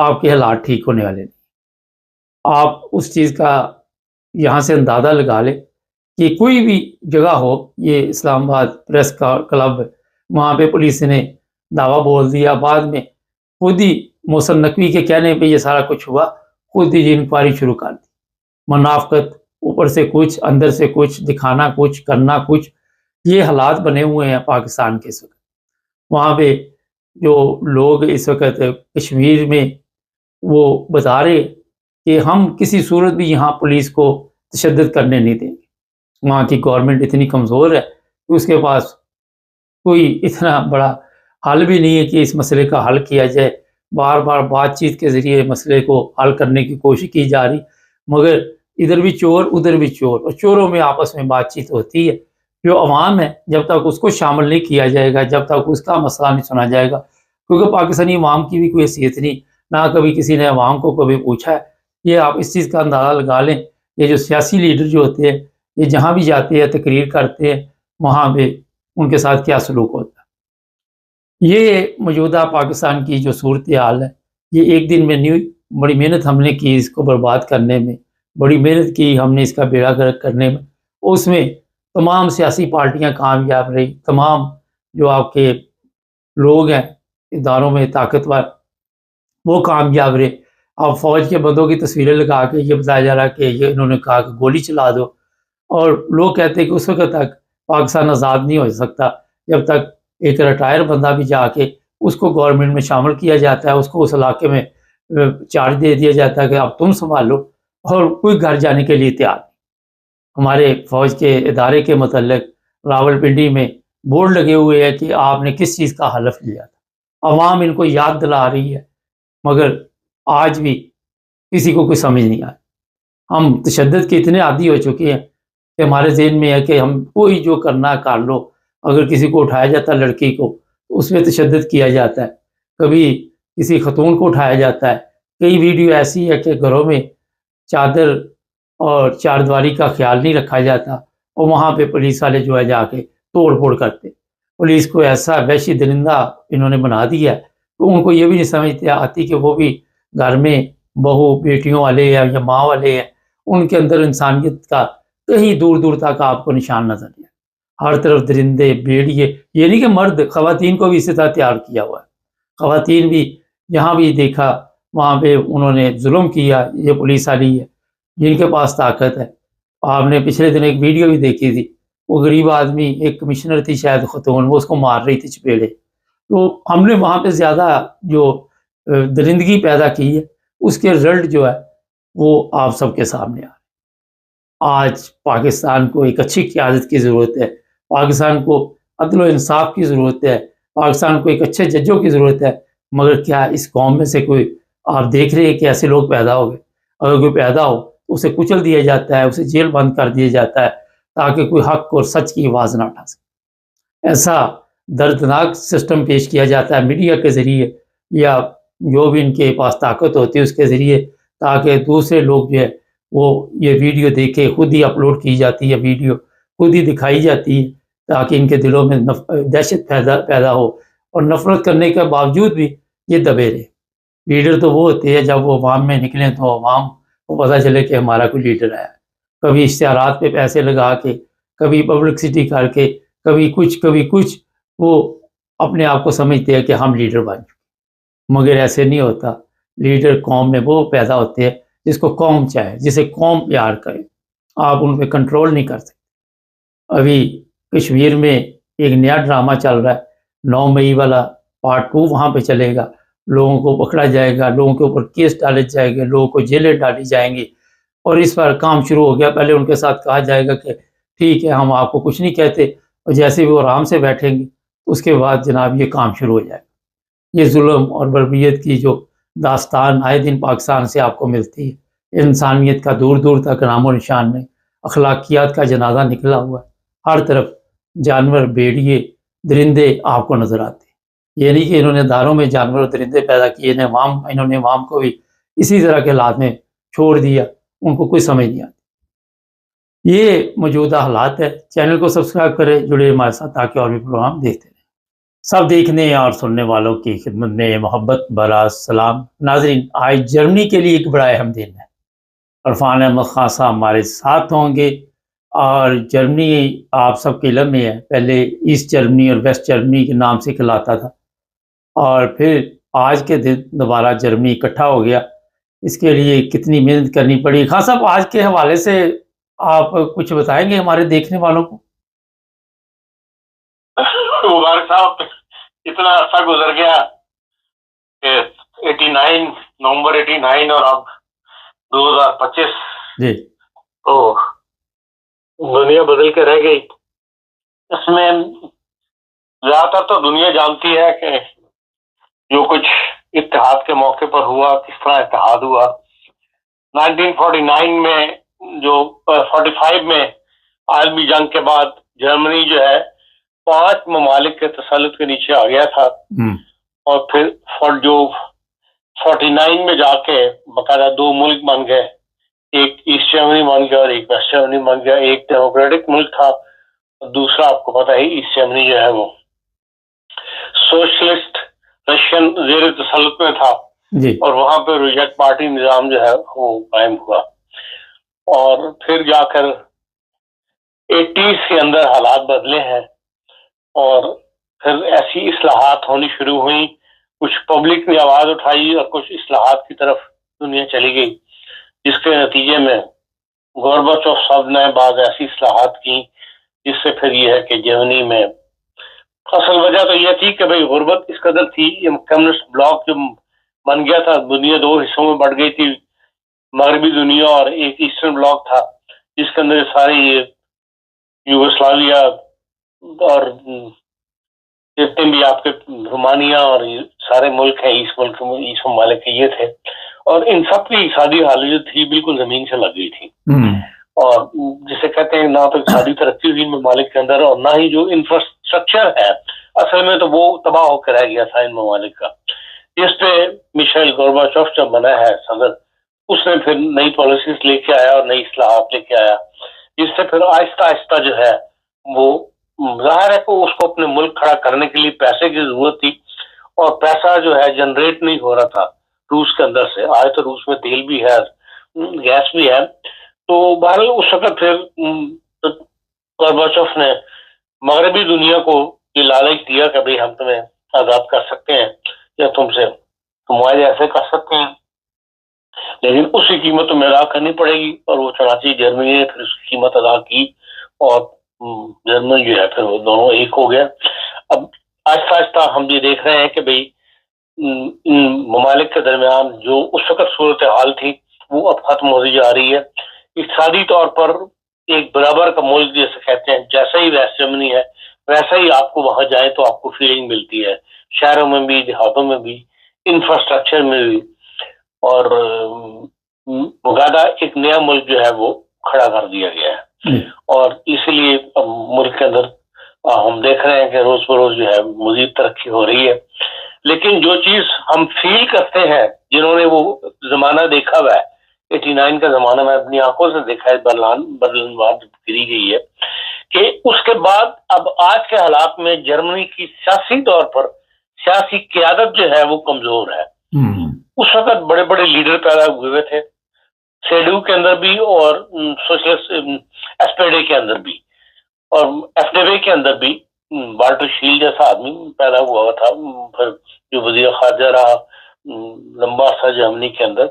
آپ کے حالات ٹھیک ہونے والے نہیں۔ آپ اس چیز کا یہاں سے اندازہ لگا لیں کہ کوئی بھی جگہ ہو، یہ اسلام آباد پریس کا کلب، وہاں پہ پولیس نے دعویٰ بول دیا، بعد میں خود ہی محسن نقوی کے کہنے پہ یہ سارا کچھ ہوا، خود ہی انکوائری شروع کر دی۔ منافقت، اوپر سے کچھ اندر سے کچھ، دکھانا کچھ کرنا کچھ، یہ حالات بنے ہوئے ہیں پاکستان کے اس وقت۔ وہاں پہ جو لوگ اس وقت کشمیر میں وہ بتا رہے کہ ہم کسی صورت بھی یہاں پولیس کو تشدد کرنے نہیں دیں گے۔ وہاں کی گورنمنٹ اتنی کمزور ہے کہ اس کے پاس کوئی اتنا بڑا حل بھی نہیں ہے کہ اس مسئلے کا حل کیا جائے۔ بار بار بات چیت کے ذریعے مسئلے کو حل کرنے کی کوشش کی جا رہی، مگر ادھر بھی چور ادھر بھی چور، اور چوروں میں آپس میں بات چیت ہوتی ہے۔ جو عوام ہے جب تک اس کو شامل نہیں کیا جائے گا، جب تک اس کا مسئلہ نہیں سنا جائے گا، کیونکہ پاکستانی عوام کی بھی کوئی حیثیت نہیں، نہ کبھی کسی نے عوام کو کبھی پوچھا ہے۔ یہ آپ اس چیز کا اندازہ لگا لیں، یہ جو سیاسی لیڈر جو ہوتے ہیں، یہ جہاں بھی جاتے ہیں تقریر کرتے ہیں، وہاں پہ ان کے ساتھ کیا سلوک ہوتا ہے۔ یہ موجودہ پاکستان کی جو صورتحال ہے، یہ ایک دن میں نہیں ہوئی، بڑی محنت ہم نے کی اس کو برباد کرنے میں، بڑی محنت کی ہم نے اس کا بیڑا گرک کرنے میں۔ اس میں تمام سیاسی پارٹیاں کامیاب رہی، تمام جو آپ کے لوگ ہیں اداروں میں طاقتور، وہ کامیاب رہے۔ اب فوج کے بندوں کی تصویریں لگا کے یہ بتایا جا رہا کہ یہ انہوں نے کہا کہ گولی چلا دو، اور لوگ کہتے ہیں کہ اس وقت تک پاکستان آزاد نہیں ہو سکتا جب تک ایک ریٹائر بندہ بھی جا کے اس کو گورنمنٹ میں شامل کیا جاتا ہے، اس کو اس علاقے میں چارج دے دیا جاتا ہے کہ اب تم سنبھالو، اور کوئی گھر جانے کے لیے تیار نہیں۔ ہمارے فوج کے ادارے کے متعلق راول پنڈی میں بورڈ لگے ہوئے ہیں کہ آپ نے کس چیز کا حلف لیا تھا، عوام ان کو یاد دلا رہی ہے، مگر آج بھی کسی کو کوئی سمجھ نہیں آئی۔ ہم تشدد کے اتنے عادی ہو چکے ہیں کہ ہمارے ذہن میں ہے کہ ہم کوئی جو کرنا کر لو۔ اگر کسی کو اٹھایا جاتا ہے لڑکی کو تو اس میں تشدد کیا جاتا ہے، کبھی کسی خاتون کو اٹھایا جاتا ہے۔ کئی ویڈیو ایسی ہے کہ گھروں میں چادر اور چار دیواری کا خیال نہیں رکھا جاتا، اور وہاں پہ پولیس والے جو ہے جا کے توڑ پھوڑ کرتے۔ پولیس کو ایسا وحشی درندہ انہوں نے بنا دیا ہے کہ ان کو یہ بھی نہیں سمجھتے آتی کہ وہ بھی گھر میں بہو بیٹیوں والے ہیں یا ماں والے ہیں، ان کے اندر انسانیت کا کہیں دور دور تک آپ کو نشان نظر نہیں۔ ہر طرف درندے بھیڑیے، یہ نہیں کہ مرد، خواتین کو بھی اسی طرح تیار کیا ہوا ہے۔ خواتین بھی جہاں بھی دیکھا وہاں پہ انہوں نے ظلم کیا۔ یہ پولیس والی ہے جن کے پاس طاقت ہے۔ آپ نے پچھلے دن ایک ویڈیو بھی دیکھی تھی، وہ غریب آدمی، ایک کمشنر تھی شاید خاتون، وہ اس کو مار رہی تھی چپیڑے۔ تو ہم نے وہاں پہ زیادہ جو درندگی پیدا کی ہے، اس کے رزلٹ جو ہے وہ آپ سب کے سامنے آج پاکستان کو ایک اچھی قیادت کی ضرورت ہے، پاکستان کو عدل و انصاف کی ضرورت ہے، پاکستان کو ایک اچھے ججوں کی ضرورت ہے، مگر کیا اس قوم میں سے کوئی آپ دیکھ رہے ہیں کہ ایسے لوگ پیدا ہو گئے؟ اگر کوئی پیدا ہو تو اسے کچل دیا جاتا ہے، اسے جیل بند کر دیا جاتا ہے تاکہ کوئی حق اور سچ کی آواز نہ اٹھا سکے۔ ایسا دردناک سسٹم پیش کیا جاتا ہے میڈیا کے ذریعے یا جو بھی ان کے پاس طاقت ہوتی ہے اس کے ذریعے، تاکہ دوسرے لوگ جو ہے وہ یہ ویڈیو دیکھے، خود ہی اپلوڈ کی جاتی ہے ویڈیو، خود ہی دکھائی جاتی ہے تاکہ ان کے دلوں میں دہشت پیدا ہو، اور نفرت کرنے کے باوجود بھی یہ دبے رہے۔ لیڈر تو وہ ہوتے ہیں جب وہ عوام میں نکلیں تو عوام کو پتہ چلے کہ ہمارا کوئی لیڈر آیا، کبھی اشتہارات پہ پیسے لگا کے، کبھی پبلکسٹی کر کے، کبھی کچھ وہ اپنے آپ کو سمجھتے ہیں کہ ہم لیڈر بن چکے، مگر ایسے نہیں ہوتا۔ لیڈر قوم میں وہ پیدا ہوتے ہیں جس کو قوم چاہے، جسے قوم پیار کرے، آپ ان پہ کنٹرول نہیں کر سکتے۔ ابھی کشمیر میں ایک نیا ڈرامہ چل رہا ہے، 9 مئی والا پارٹ 2 وہاں پہ چلے گا، لوگوں کو پکڑا جائے گا، لوگوں کے اوپر کیس ڈالے جائیں گے، لوگوں کو جیلیں ڈالی جائیں گی، اور اس پر کام شروع ہو گیا۔ پہلے ان کے ساتھ کہا جائے گا کہ ٹھیک ہے ہم آپ کو کچھ نہیں کہتے، اور جیسے وہ آرام سے بیٹھیں گے اس کے بعد جناب یہ کام شروع ہو جائے گا۔ یہ ظلم اور بربریت کی جو داستان آئے دن پاکستان سے آپ کو ملتی ہے، انسانیت کا دور دور تک نام و نشان نہیں، اخلاقیات کا جنازہ نکلا ہوا ہے۔ ہر طرف جانور، بھیڑیے، درندے آپ کو نظر آتے ہیں۔ یہ نہیں کہ انہوں نے داروں میں جانور اور درندے پیدا کیے، انہوں نے عوام کو بھی اسی طرح کے حالات میں چھوڑ دیا، ان کو کوئی سمجھ نہیں آتی۔ یہ موجودہ حالات ہے۔ چینل کو سبسکرائب کریں، جڑے ہمارے ساتھ تاکہ اور بھی پروگرام دیکھتے رہیں۔ سب دیکھنے اور سننے والوں کی خدمت میں محبت برا سلام۔ ناظرین، آج جرمنی کے لیے ایک بڑا اہم دن ہے۔ عرفان احمد خان صاحب ہمارے ساتھ ہوں گے، اور جرمنی آپ سب کے علم میں ہے، پہلے ایسٹ جرمنی اور ویسٹ جرمنی کے نام سے کہلاتا تھا، اور پھر آج کے دن دوبارہ جرمنی اکٹھا ہو گیا۔ اس کے لیے کتنی محنت کرنی پڑی۔ خان صاحب، آج کے حوالے سے آپ کچھ بتائیں گے ہمارے دیکھنے والوں کو؟ مبارک صاحب، اتنا عرصہ گزر گیا کہ 89 نومبر 89 اور اب 2025، جی، تو دنیا بدل کے رہ گئی۔ اس میں زیادہ تر تو دنیا جانتی ہے کہ جو کچھ اتحاد کے موقع پر ہوا، کس طرح اتحاد ہوا۔ 1949 میں جو 45 میں عالمی جنگ کے بعد جرمنی جو ہے 5 ممالک کے تسلط کے نیچے آ گیا تھا، اور پھر جو 49 میں جا کے باقاعدہ 2 ملک بن گئے، ایک ایسٹ جرمنی بن گیا اور ایک ویسٹ جرمنی بن گیا۔ ایک ڈیموکریٹک ملک تھا، دوسرا آپ کو پتا ہے ایسٹ جرمنی جو ہے وہ سوشلسٹ رشین زیر تسلط میں تھا، اور وہاں پہ ریجیکٹ پارٹی نظام جو ہے وہ قائم ہوا۔ اور پھر جا کر 80s کے اندر حالات بدلے ہیں، اور پھر ایسی اصلاحات ہونی شروع ہوئی، کچھ پبلک نے آواز اٹھائی اور کچھ اصلاحات کی طرف دنیا چلی گئی، جس کے نتیجے میں گورباچوف صاحب نے بعض ایسی اصلاحات کی جس سے پھر یہ ہے کہ جرمنی میں اصل وجہ تو یہ تھی کہ بھئی غربت اس قدر تھی، یہ کمیونسٹ بلاک جو بن گیا تھا، دنیا 2 حصوں میں بڑھ گئی تھی، مغربی دنیا اور ایک ایسٹرن بلاک تھا، جس کے اندر ساری یوگوسلاویا اور جتنے بھی آپ کے رومانیہ اور سارے ملک ہیں، ایسٹ ممالک کے یہ تھے، اور ان سب کی اقتصادی حالت جو تھی بالکل زمین سے لگ گئی تھی، اور جسے کہتے ہیں نہ تو اقتصادی ترقی ہوئی ممالک کے اندر، اور نہ ہی جو انفراسٹرکچر ہے اصل میں تو وہ تباہ ہو کے رہ گیا تھا ان ممالک کا۔ اس پہ میشائل گورباچوف جب بنا ہے صدر، اس نے پھر نئی پالیسیز لے کے آیا اور نئی اصلاحات لے کے آیا، جس سے پھر آہستہ آہستہ جو ہے وہ ظاہر ہے کہ اس کو اپنے ملک کھڑا کرنے کے لیے پیسے کی ضرورت تھی، اور پیسہ جو ہے جنریٹ نہیں ہو رہا تھا روس کے اندر سے۔ آج تو روس میں تیل بھی ہے، گیس بھی ہے، تو بہرحال اس وقت پھر گورباچوف نے مغربی دنیا کو یہ لالچ دیا کہ بھئی ہم تمہیں آزاد کر سکتے ہیں یا تم سے معاہدے ایسے کر سکتے ہیں، لیکن اس کی قیمت تمہیں ادا کرنی پڑے گی، اور وہ چنانچہ جرمنی نے پھر اس کی قیمت ادا کی، اور جرمنی جو ہے پھر وہ دونوں ایک ہو گیا۔ اب آہستہ آہستہ ہم یہ دیکھ رہے ہیں کہ بھئی ان ممالک کے درمیان جو اس وقت صورتحال تھی وہ اب ختم ہوتی جا رہی ہے۔ اقتصادی طور پر ایک برابر کا ملک جیسے کہتے ہیں، جیسا ہی ویسٹ جرمنی ہے ویسا ہی آپ کو وہاں جائیں تو آپ کو فیلنگ ملتی ہے، شہروں میں بھی، دیہاتوں میں بھی، انفراسٹرکچر میں بھی، اور باقاعدہ ایک نیا ملک جو ہے وہ کھڑا کر دیا گیا ہے۔ اور اسی لیے اب ملک کے اندر ہم دیکھ رہے ہیں کہ روز بروز جو ہے مزید ترقی ہو رہی ہے، لیکن جو چیز ہم فیل کرتے ہیں، جنہوں نے وہ زمانہ دیکھا ہوا ہے 89 کا زمانہ، میں اپنی آنکھوں سے دیکھا ہے، برلن وار گری گئی ہے، کہ اس کے بعد اب آج کے حالات میں جرمنی کی سیاسی طور پر سیاسی قیادت جو ہے وہ کمزور ہے۔ اس وقت بڑے بڑے لیڈر پیدا ہوئے تھے، سیڈو کے اندر بھی اور سوشلسٹ ایس پی ڈی کے اندر بھی، اور ایف ڈی بی کے اندر بھی والٹر شیل جیسا آدمی پیدا ہوا تھا، پھر جو وزیر خارجہ رہا لمبا عرصہ جرمنی کے اندر۔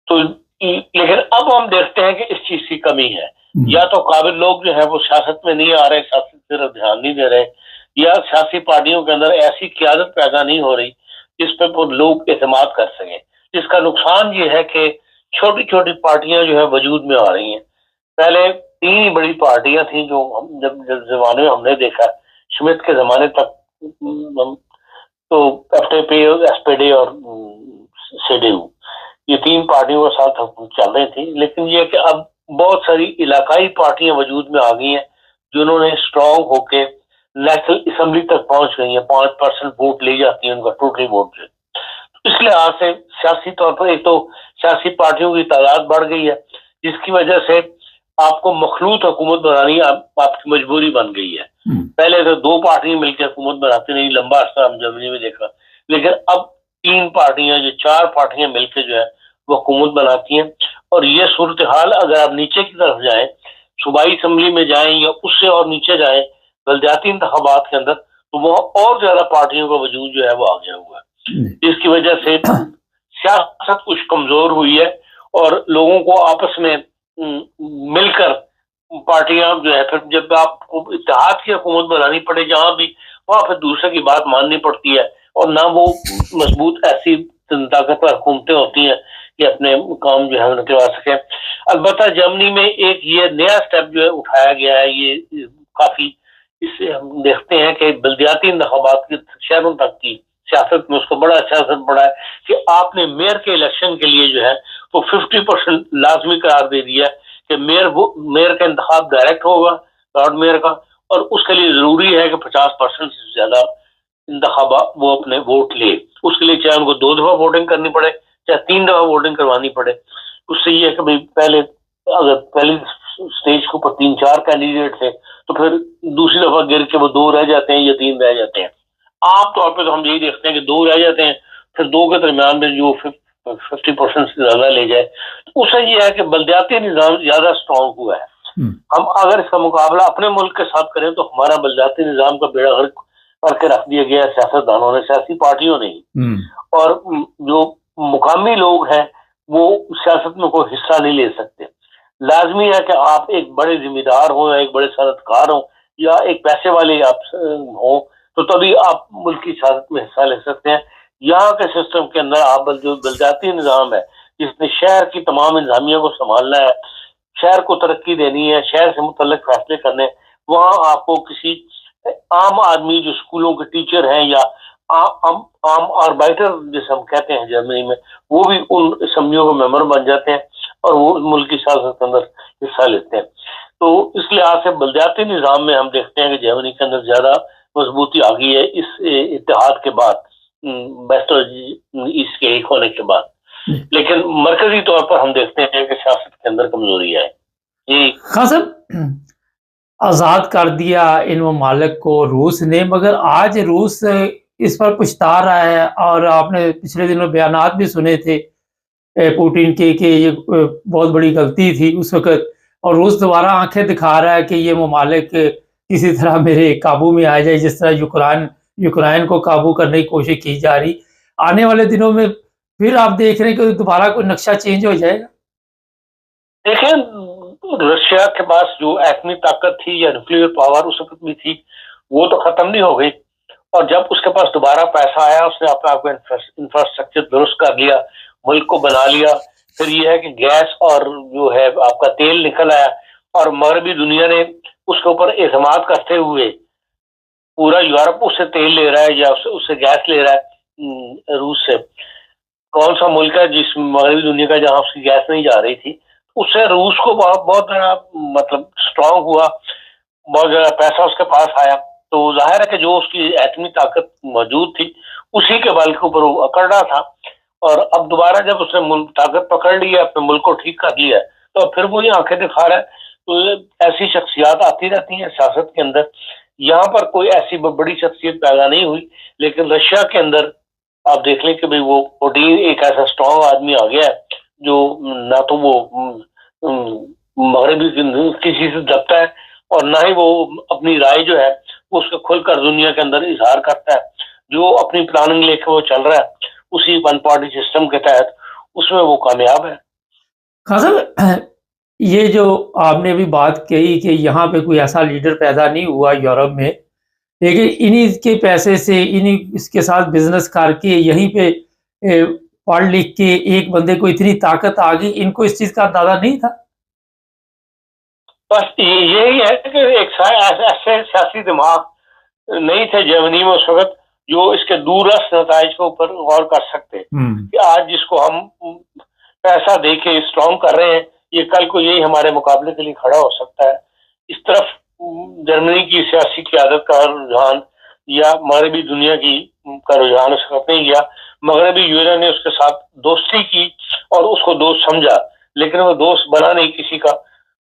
تو لیکن اب ہم دیکھتے ہیں کہ اس چیز کی کمی ہے، یا تو قابل لوگ جو ہے وہ سیاست میں نہیں آ رہے، سیاست کی طرف دھیان نہیں دے رہے، یا سیاسی پارٹیوں کے اندر ایسی قیادت پیدا نہیں ہو رہی جس پہ وہ لوگ اعتماد کر سکیں، جس کا نقصان یہ ہے کہ چھوٹی چھوٹی پارٹیاں جو ہے وجود میں آ رہی ہیں۔ پہلے 3 بڑی پارٹیاں تھیں جو جب زمانے میں ہم نے دیکھا، شمت کے زمانے تک تو F D P, S P D اور سی ڈی یو، یہ 3 پارٹیوں کے ساتھ چل رہی تھی، لیکن یہ کہ اب بہت ساری علاقائی پارٹیاں وجود میں آ گئی ہیں جنہوں نے اسٹرانگ ہو کے نیشنل اسمبلی تک پہنچ گئی ہیں، 5% ووٹ لے جاتی ہیں ان کا ٹوٹل ووٹ سے۔ اس لحاظ سے سیاسی طور پر ایک تو سیاسی پارٹیوں کی تعداد بڑھ گئی ہے، جس کی وجہ سے آپ کو مخلوط حکومت بنانی آپ کی مجبوری بن گئی ہے. پہلے تو 2 پارٹیاں مل کے حکومت بناتی نہیں، لمبا عرصہ ہم جرمنی میں دیکھا، لیکن اب 3 پارٹیاں جو 4 پارٹیاں مل کے جو ہے وہ حکومت بناتی ہیں. اور یہ صورتحال اگر آپ نیچے کی طرف جائیں، صوبائی اسمبلی میں جائیں یا اس سے اور نیچے جائیں بلدیاتی انتخابات کے اندر، تو وہاں اور زیادہ پارٹیوں کا وجود جو ہے وہ آ گیا ہوا ہے. اس کی وجہ سے سیاست کچھ کمزور ہوئی ہے اور لوگوں کو آپس میں مل کر پارٹیاں جو ہے، پھر جب آپ کو اتحاد کی حکومت بنانی پڑے جہاں بھی، وہاں پھر دوسرے کی بات ماننی پڑتی ہے اور نہ وہ مضبوط ایسی طاقتور حکومتیں ہوتی ہیں کہ اپنے کام جو ہے انہیں کروا سکیں. البتہ جرمنی میں ایک یہ نیا سٹیپ جو ہے اٹھایا گیا ہے، یہ کافی، اس سے ہم دیکھتے ہیں کہ بلدیاتی انتخابات کی شہروں تک کی سیاست میں اس کو بڑا اچھا اثر پڑا ہے کہ آپ نے میئر کے الیکشن کے لیے جو ہے وہ 50% لازمی قرار دے دیا ہے کہ میئر کا انتخاب ڈائریکٹ ہوگا، لارڈ میئر کا، اور اس کے لیے ضروری ہے کہ 50% سے زیادہ انتخابات وہ اپنے ووٹ لے. اس کے لیے چاہے ان کو 2 دفعہ ووٹنگ کرنی پڑے چاہے 3 دفعہ ووٹنگ کروانی پڑے. اس سے یہ ہے کہ بھائی پہلے اگر پہلی سٹیج کے اوپر 3-4 کینڈیڈیٹ تھے تو پھر دوسری دفعہ گر کے وہ 2 رہ جاتے ہیں یا 3 رہ جاتے ہیں. عام طور پہ تو ہم یہی دیکھتے ہیں کہ 2 رہ جاتے ہیں، پھر 2 کے درمیان میں جو 50% سے زیادہ لے جائے. اس سے یہ ہے کہ بلدیاتی نظام زیادہ اسٹرانگ ہوا ہے. ہم اگر اس کا مقابلہ اپنے ملک کے ساتھ کریں تو ہمارا بلدیاتی نظام کا بیڑا غرق کر کے رکھ دیا گیا ہے سیاستدانوں نے، سیاسی پارٹیوں نے. اور جو مقامی لوگ ہیں وہ سیاست میں کوئی حصہ نہیں لے سکتے. لازمی ہے کہ آپ ایک بڑے ذمہ دار ہوں یا ایک بڑے صنعتکار ہوں یا ایک پیسے والے آپ ہوں تو تبھی آپ ملک کی سیاست میں حصہ لے سکتے ہیں. یہاں کے سسٹم کے اندر آپ جو بلدیاتی نظام ہے جس نے شہر کی تمام انتظامیہ کو سنبھالنا ہے، شہر کو ترقی دینی ہے، شہر سے متعلق فیصلے کرنے، وہاں آپ کو کسی عام آدمی جو اسکولوں کے ٹیچر ہیں یا عام آربائٹر جیسے ہم کہتے ہیں جرمنی میں، وہ بھی ان اسمبلیوں کے ممبر بن جاتے ہیں اور وہ ملک کی سیاست کے اندر حصہ لیتے ہیں. تو اس لحاظ سے بلدیاتی نظام میں ہم دیکھتے ہیں کہ جرمنی کے اندر زیادہ مضبوطی آ گئی ہے اس اتحاد کے بعد، ویسٹ اور ایسٹ کے ایک ہونے کے بعد. لیکن مرکزی طور پر ہم دیکھتے ہیں کہ سیاست کے اندر کمزوری ہے. جی خان صاحب، آزاد کر دیا ان ممالک کو روس نے، مگر آج روس اس پر پچھتا رہا ہے اور آپ نے پچھلے دنوں بیانات بھی سنے تھے پوٹین کے کہ یہ بہت بڑی غلطی تھی اس وقت، اور روس دوبارہ آنکھیں دکھا رہا ہے کہ یہ ممالک کسی طرح میرے قابو میں آ جائے، جس طرح یوکرائن کو قابو کرنے کی کوشش کی جا رہی. آنے والے دنوں میں پھر آپ دیکھ رہے ہیں کہ دوبارہ کوئی نقشہ چینج ہو جائے گا. دیکھیں، رشیا کے پاس جو ایٹمی طاقت تھی یا نیوکلیئر پاور اس وقت بھی تھی وہ تو ختم نہیں ہو گئی، اور جب اس کے پاس دوبارہ پیسہ آیا اس نے اپنا آپ کو انفراسٹرکچر درست کر لیا، ملک کو بنا لیا. پھر یہ ہے کہ گیس اور جو ہے آپ کا تیل نکل آیا اور مغربی دنیا نے اس کے اوپر اعتماد کرتے ہوئے، پورا یورپ اس سے تیل لے رہا ہے یا اس سے گیس لے رہا ہے. روس سے کون سا ملک ہے جس مغربی دنیا کا جہاں اس کی گیس نہیں جا رہی تھی؟ اس سے روس کو بہت بڑا مطلب اسٹرانگ ہوا، بہت زیادہ پیسہ اس کے پاس آیا. تو ظاہر ہے کہ جو اس کی ایٹمی طاقت موجود تھی اسی کے بل کے اوپر وہ اکڑ رہا تھا، اور اب دوبارہ جب اس نے طاقت پکڑ لی ہے، اپنے ملک کو ٹھیک کر لیا ہے، تو پھر وہ یہ آنکھیں دکھا رہا ہے. تو ایسی شخصیات آتی رہتی ہیں سیاست کے اندر. یہاں پر کوئی ایسی بڑی شخصیت پیدا نہیں ہوئی، لیکن رشیا کے اندر آپ دیکھ لیں کہ بھئی وہ پوٹین ایک ایسا اسٹرانگ آدمی آ گیا ہے جو نہ تو وہ مغربی کسی سے دبتا ہے اور نہ ہی وہ اپنی رائے جو ہے وہ اس کو کھل کر دنیا کے اندر اظہار کرتا ہے. جو اپنی پلاننگ لے کے وہ چل رہا ہے اسی ون پارٹی سسٹم کے تحت، اس میں وہ کامیاب ہے. خان صاحب، یہ جو آپ نے ابھی بات کہی کہ یہاں پہ کوئی ایسا لیڈر پیدا نہیں ہوا یورپ میں، لیکن انہی کے پیسے سے انہی اس کے ساتھ بزنس کر کے یہیں پہ پڑھ لکھ کے ایک بندے کو اتنی طاقت آ گئی، ان کو اس چیز کا اندازہ نہیں تھا. بس یہی ہے کہ ایک ایسے سیاسی دماغ نہیں تھے جرمنی میں اس وقت جو اس کے دورست نتائج کے اوپر غور کر سکتے کہ آج جس کو ہم پیسہ دے کے اسٹرانگ کر رہے ہیں یہ کل کو یہی ہمارے مقابلے کے لیے کھڑا ہو سکتا ہے. اس طرف جرمنی کی سیاسی قیادت کا رجحان یا مغربی دنیا کی کا رجحان اس وقت نہیں گیا. مغربی یونین نے اس کے ساتھ دوستی کی اور اس کو دوست سمجھا، لیکن وہ دوست بنا نہیں کسی کا.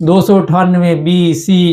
298 BC,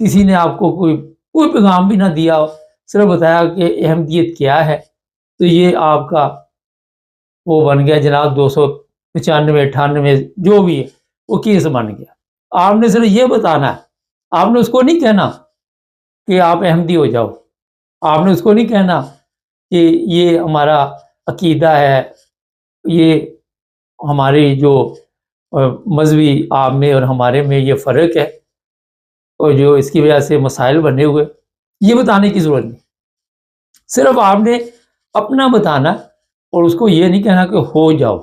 کسی نے آپ کو کوئی پیغام بھی نہ دیا ہو، صرف بتایا کہ احمدیت کیا ہے، تو یہ آپ کا وہ بن گیا جناب 295 98 جو بھی ہے وہ کیس بن گیا۔ آپ نے صرف یہ بتانا ہے، آپ نے اس کو نہیں کہنا کہ آپ احمدی ہو جاؤ، آپ نے اس کو نہیں کہنا کہ یہ ہمارا عقیدہ ہے، یہ ہماری جو مذہبی آپ میں اور ہمارے میں یہ فرق ہے اور جو اس کی وجہ سے مسائل بنے ہوئے، یہ بتانے کی ضرورت نہیں۔ صرف آپ نے اپنا بتانا اور اس کو یہ نہیں کہنا کہ ہو جاؤ۔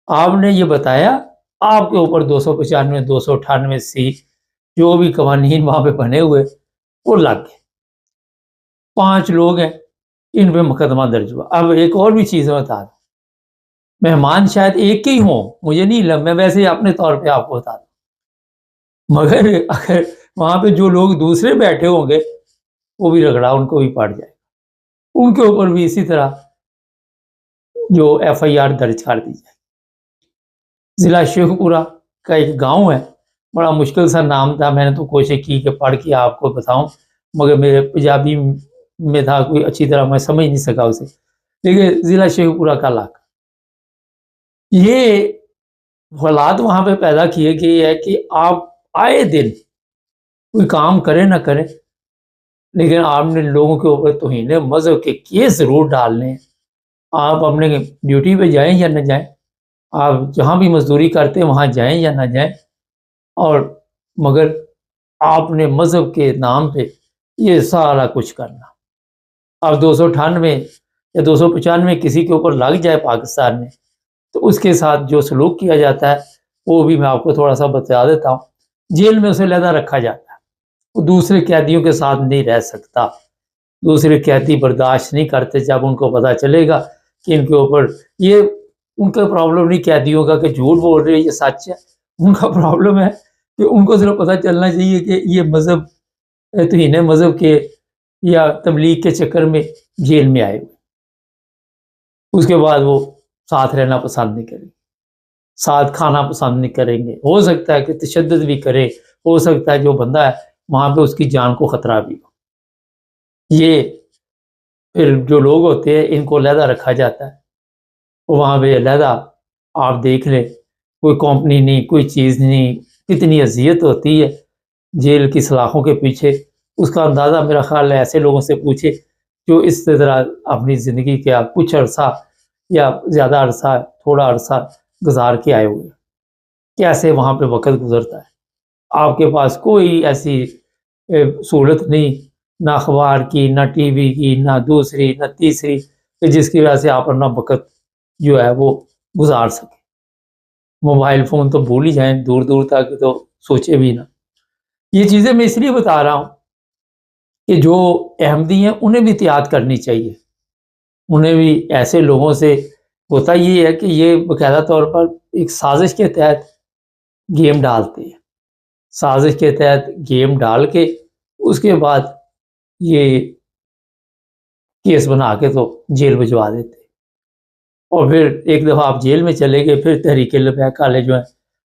آپ نے یہ بتایا، آپ کے اوپر 295 298 سی جو بھی قوانین وہاں پہ بنے ہوئے وہ لگ گئے۔ 5 لوگ ہیں، ان پہ مقدمہ درج ہوا۔ اب ایک اور بھی چیز بتا دوں، مہمان شاید ایک ہی ہوں، مجھے نہیں لگ، میں ویسے ہی اپنے طور پہ آپ کو بتا دوں، مگر اگر وہاں پہ جو لوگ دوسرے بیٹھے ہوں گے وہ بھی رگڑا ان کو بھی پڑ جائے، ان کے اوپر بھی اسی طرح جو FIR درج کر دی جائے۔ ضلع شیخ پورہ کا ایک گاؤں ہے، بڑا مشکل سا نام تھا، میں نے تو کوشش کی کہ پڑھ کے آپ کو بتاؤں، مگر میرے پنجابی میں تھا، کوئی اچھی طرح میں سمجھ نہیں سکا اسے، لیکن ضلع شیخ پورہ کا علاقہ، یہ حالات وہاں پہ پیدا کیے گئے ہے کہ آپ آئے دن کوئی کام کریں نہ کریں، لیکن آپ نے لوگوں کے اوپر توہین مذہب کے کیس ضرور ڈالنے ہیں۔ آپ اپنے ڈیوٹی پہ جائیں یا نہ جائیں، آپ جہاں بھی مزدوری کرتے ہیں وہاں جائیں یا نہ جائیں، اور مگر آپ نے مذہب کے نام پہ یہ سارا کچھ کرنا۔ اب 298 یا 295 کسی کے اوپر لگ جائے پاکستان میں تو اس کے ساتھ جو سلوک کیا جاتا ہے وہ بھی میں آپ کو تھوڑا سا بتا دیتا ہوں۔ جیل میں اسے علیحدہ رکھا جاتا ہے، وہ دوسرے قیدیوں کے ساتھ نہیں رہ سکتا، دوسرے قیدی برداشت نہیں کرتے جب ان کو پتہ چلے گا کہ ان کے اوپر، یہ ان کا پرابلم نہیں قیدیوں کا کہ جھوٹ بول رہے ہیں یہ سچ ہے، ان کا پرابلم ہے کہ ان کو صرف پتہ چلنا چاہیے کہ یہ مذہب توہین مذہب کے یا تبلیغ کے چکر میں جیل میں آئے ہوئے، اس کے بعد وہ ساتھ رہنا پسند نہیں کریں گے، ساتھ کھانا پسند نہیں کریں گے، ہو سکتا ہے کہ تشدد بھی کرے، ہو سکتا ہے جو بندہ ہے وہاں پہ اس کی جان کو خطرہ بھی ہو۔ یہ پھر جو لوگ ہوتے ہیں ان کو علیحدہ رکھا جاتا ہے، وہاں پہ علیحدہ آپ دیکھ لیں، کوئی کمپنی نہیں، کوئی چیز نہیں، کتنی اذیت ہوتی ہے جیل کی سلاخوں کے پیچھے۔ اس کا اندازہ میرا خیال ہے ایسے لوگوں سے پوچھے جو اس طرح اپنی زندگی کا کچھ عرصہ یا زیادہ عرصہ تھوڑا عرصہ گزار کے آئے ہوئے، کیسے وہاں پہ وقت گزرتا ہے۔ آپ کے پاس کوئی ایسی سہولت نہیں، نہ اخبار کی، نہ ٹی وی کی، نہ دوسری نہ تیسری، کہ جس کی وجہ سے آپ اپنا وقت جو ہے وہ گزار سکیں۔ موبائل فون تو بھول ہی جائیں، دور دور تک تو سوچے بھی نہ۔ یہ چیزیں میں اس لیے بتا رہا ہوں کہ جو احمدی ہیں انہیں بھی احتیاط کرنی چاہیے، انہیں بھی ایسے لوگوں سے، ہوتا یہ ہے کہ یہ باقاعدہ طور پر ایک سازش کے تحت گیم ڈالتے ہیں، سازش کے تحت گیم ڈال کے اس کے بعد یہ کیس بنا کے تو جیل بھجوا دیتے، اور پھر ایک دفعہ آپ جیل میں چلے گئے پھر تحریک لبیک والے جو ہیں،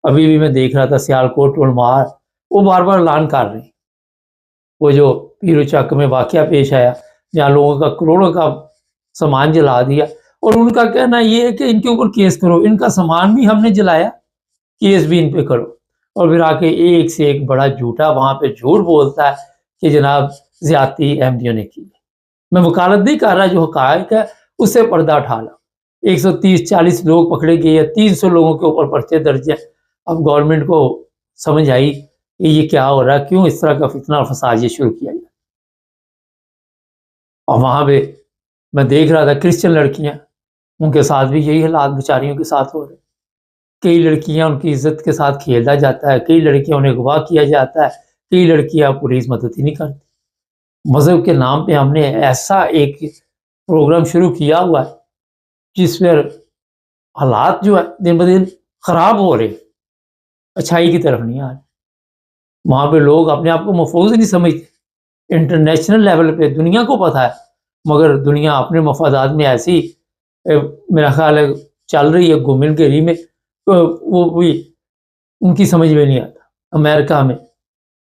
ابھی بھی میں دیکھ رہا تھا سیالکوٹ ٹولمار، وہ بار بار اعلان کر رہے ہیں، وہ جو پیرو چک میں واقعہ پیش آیا جہاں لوگوں کا کروڑوں کا سامان جلا دیا، اور ان کا کہنا یہ ہے کہ ان کے اوپر کیس کرو، ان کا سامان بھی ہم نے جلایا، کیس بھی ان پہ کرو، اور پھر آ کے ایک سے ایک بڑا جھوٹا وہاں پہ جھوٹ بولتا ہے کہ جناب زیادتی احمدیوں نے کی ہے۔ میں وکالت نہیں کر رہا، جو حقائق ہے اس سے پردہ اٹھا لا۔ 130-40 لوگ پکڑے گئے یا 300 لوگوں کے اوپر پرچے درج ہیں۔ اب گورنمنٹ کو سمجھ آئی کہ یہ کیا ہو رہا ہے، کیوں اس طرح کا فتنہ اور فساد یہ شروع کیا گیا۔ اور وہاں پہ میں دیکھ رہا تھا کرسچن لڑکیاں، ان کے ساتھ بھی یہی حالات بیچاریوں کے ساتھ ہو رہے ہیں۔ کئی لڑکیاں ان کی عزت کے ساتھ کھیلا جاتا ہے، کئی لڑکیاں انہیں اغوا کیا جاتا ہے، کئی لڑکیاں پولیس مدد ہی نہیں کرتی۔ مذہب کے نام پہ ہم نے ایسا ایک پروگرام شروع کیا ہوا ہے جس پر حالات جو ہے دن بدن خراب ہو رہے، اچھائی کی طرف نہیں آ رہے۔ وہاں پہ لوگ اپنے آپ کو محفوظ نہیں سمجھتے، انٹرنیشنل لیول پہ دنیا کو پتہ ہے، مگر دنیا اپنے مفادات میں ایسی میرا خیال ہے چل رہی ہے گھومن گھیری میں، وہ بھی ان کی سمجھ میں نہیں آتا۔ امریکہ میں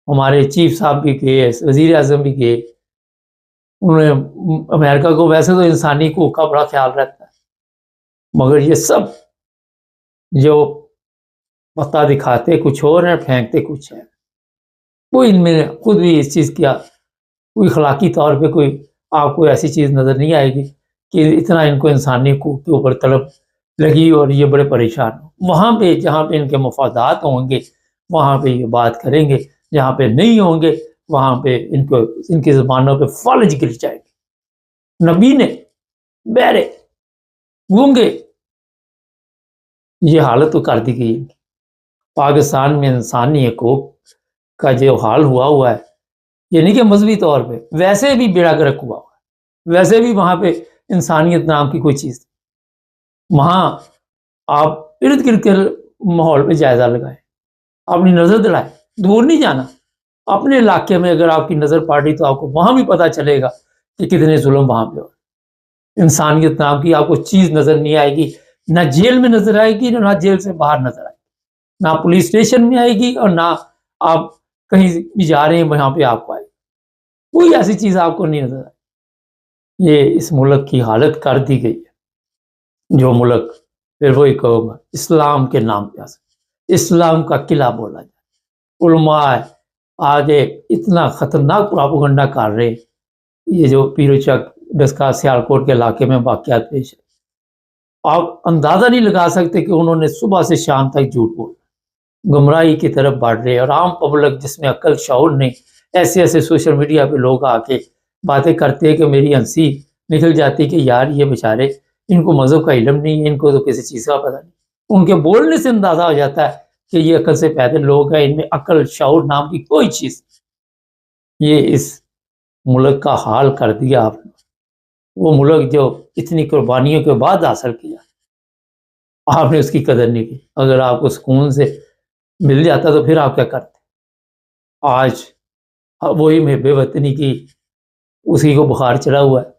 ہمارے چیف صاحب بھی گئے، وزیر اعظم بھی گئے، انہوں نے امریکہ کو ویسے تو انسانی حقوق کا بڑا خیال رہتا ہے، مگر یہ سب جو پتہ دکھاتے کچھ اور ہیں، پھینکتے کچھ ہے، کوئی ان میں خود بھی اس چیز کیا کوئی اخلاقی طور پہ کوئی آپ کو ایسی چیز نظر نہیں آئے گی کہ اتنا ان کو انسانی حقوق کے اوپر طلب لگی اور یہ بڑے پریشان ہوں۔ وہاں پہ جہاں پہ ان کے مفادات ہوں گے وہاں پہ یہ بات کریں گے، جہاں پہ نہیں ہوں گے وہاں پہ ان کی زبانوں پہ فالج گر جائے گی۔ نبی نے بہرے گونگے یہ حالت تو کر دی گئی۔ پاکستان میں انسانی حقوق کا جو حال ہوا ہے، یہ نہیں کہ مذہبی طور پہ، ویسے بھی بیڑا گرک ہوا ہے، ویسے بھی وہاں پہ انسانیت نام کی کوئی چیز نہیں۔ وہاں آپ ارد گرد کے ماحول پہ جائزہ لگائیں، اپنی نظر دلائیں، دور نہیں جانا۔ اپنے علاقے میں اگر آپ کی نظر پڑ رہی تو آپ کو وہاں بھی پتہ چلے گا کہ کتنے ظلم وہاں پہ ہو۔ انسانیت نام کی آپ کو چیز نظر نہیں آئے گی، نہ جیل میں نظر آئے گی، نہ جیل سے باہر نظر آئے گی، نہ پولیس اسٹیشن میں آئے گی، اور نہ آپ کہیں بھی جا رہے ہیں وہاں پہ آپ کو آئے گی۔ کوئی ایسی چیز آپ کو نہیں نظر آئے۔ یہ اس ملک کی حالت کر دی گئی ہے، جو ملک پھر وہی کہوں گا اسلام کے نام پہ اسلام کا قلعہ بولا جائے۔ علماء آگے اتنا خطرناک پروپیگنڈا کر رہے، یہ جو پیرو چک ڈسکا سیالکوٹ کے علاقے میں واقعات پیش ہے، آپ اندازہ نہیں لگا سکتے کہ انہوں نے صبح سے شام تک جھوٹ بولا، گمراہی کی طرف بڑھ رہے، اور عام پبلک جس میں عقل شعور نہیں، ایسے سوشل میڈیا پہ لوگ آ کے باتیں کرتے ہیں کہ میری ہنسی نکل جاتی کہ یار یہ بیچارے ان کو مذہب کا علم نہیں ہے، ان کو تو کسی چیز کا پتہ نہیں۔ ان کے بولنے سے اندازہ ہو جاتا ہے کہ یہ عقل سے پیدل لوگ ہیں، ان میں عقل شعور نام کی کوئی چیز نہیں۔ یہ اس ملک کا حال کر دیا آپ نے، وہ ملک جو اتنی قربانیوں کے بعد حاصل کیا، آپ نے اس کی قدر نہیں کی۔ اگر آپ کو سکون سے مل جاتا تو پھر آپ کیا کرتے؟ آج وہی محب وطنی کی اسی کو بخار چڑھا ہوا ہے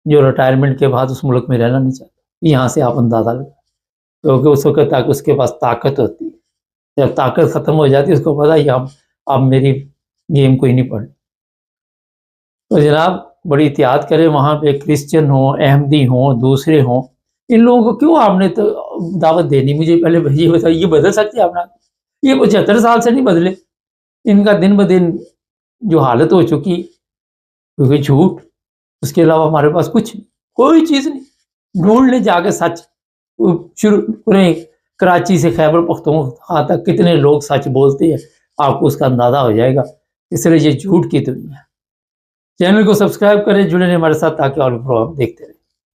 جو ریٹائرمنٹ کے بعد اس ملک میں رہنا نہیں چاہتا۔ یہاں سے آپ اندازہ لگا، کیونکہ اس وقت تک اس کے پاس طاقت ہوتی ہے، جب طاقت ختم ہو جاتی ہے اس کو پتا ہے اب میری گیم کوئی نہیں پڑھنی۔ تو جناب بڑی احتیاط کریں، وہاں پہ کرسچن ہوں، احمدی ہوں، دوسرے ہوں، ان لوگوں کو کیوں آپ نے تو دعوت دینی؟ مجھے پہلے یہ بتائیے، یہ بدل سکتے آپ نے؟ یہ 75 سال سے نہیں بدلے، ان کا دن بدن جو حالت ہو چکی، کیونکہ جھوٹ، اس کے علاوہ ہمارے پاس کچھ کوئی چیز نہیں۔ ڈھونڈ لیں جا کے سچ، شروع کریں کراچی سے خیبر پختونخوا تک کتنے لوگ سچ بولتے ہیں، آپ کو اس کا اندازہ ہو جائے گا۔ اس لیے یہ جھوٹ کی دنیا ہے۔ چینل کو سبسکرائب کریں، جڑے رہیں ہمارے ساتھ تاکہ اور پروگرام دیکھتے رہیں۔